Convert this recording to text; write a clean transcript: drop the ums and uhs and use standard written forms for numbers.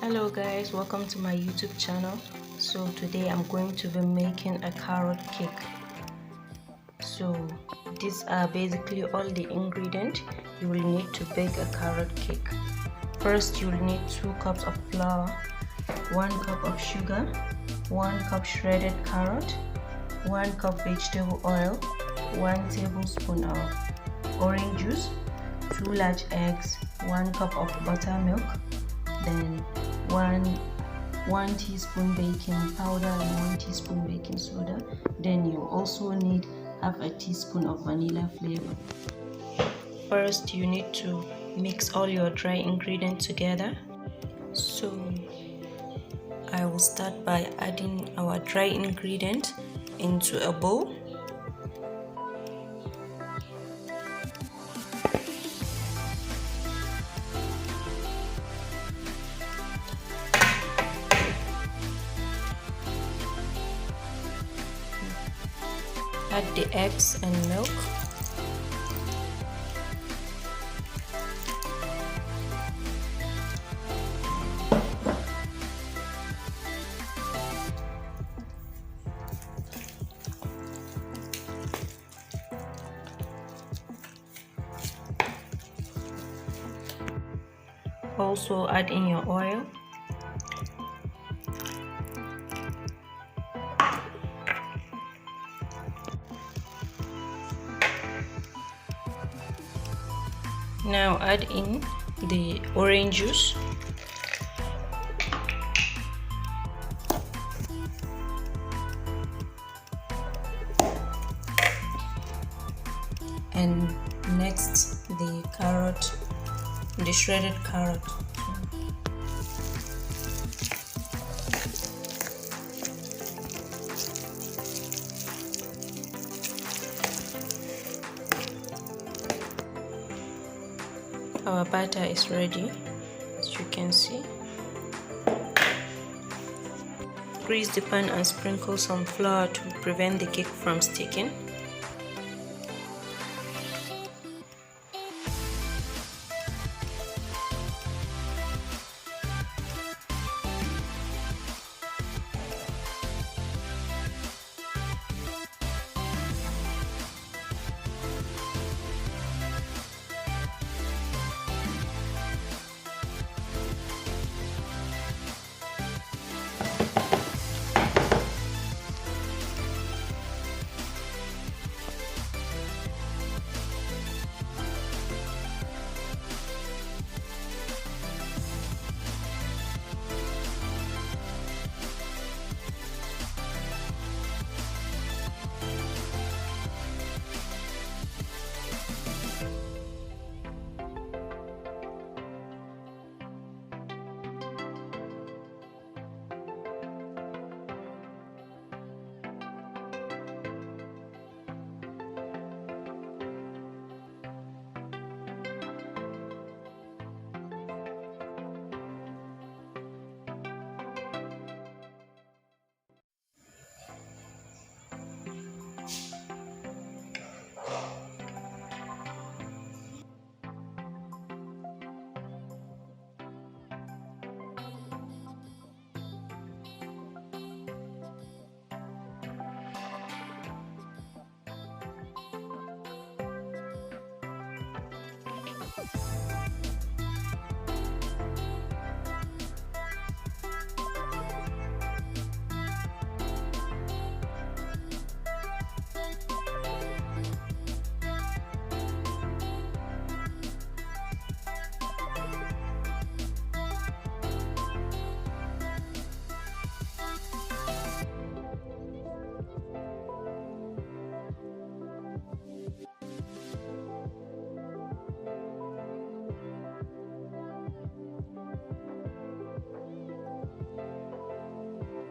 Hello guys, welcome to my YouTube channel. So today I'm going to be making a carrot cake. So these are basically all the ingredients you will need to bake a carrot cake. First, you will need 2 cups of flour, 1 cup of sugar, 1 cup shredded carrot, 1 cup vegetable oil, 1 tablespoon of orange juice, 2 large eggs, 1 cup of buttermilk, then 1 teaspoon baking powder and 1 teaspoon baking soda. Then you also need half a teaspoon of vanilla flavor. First, you need to mix all your dry ingredients together. So I will start by adding our dry ingredients into a bowl. Add the eggs and milk. Also add in your oil. Now add in the orange juice. And next the carrot, the shredded carrot. Our batter is ready, as you can see. Grease the pan and sprinkle some flour to prevent the cake from sticking.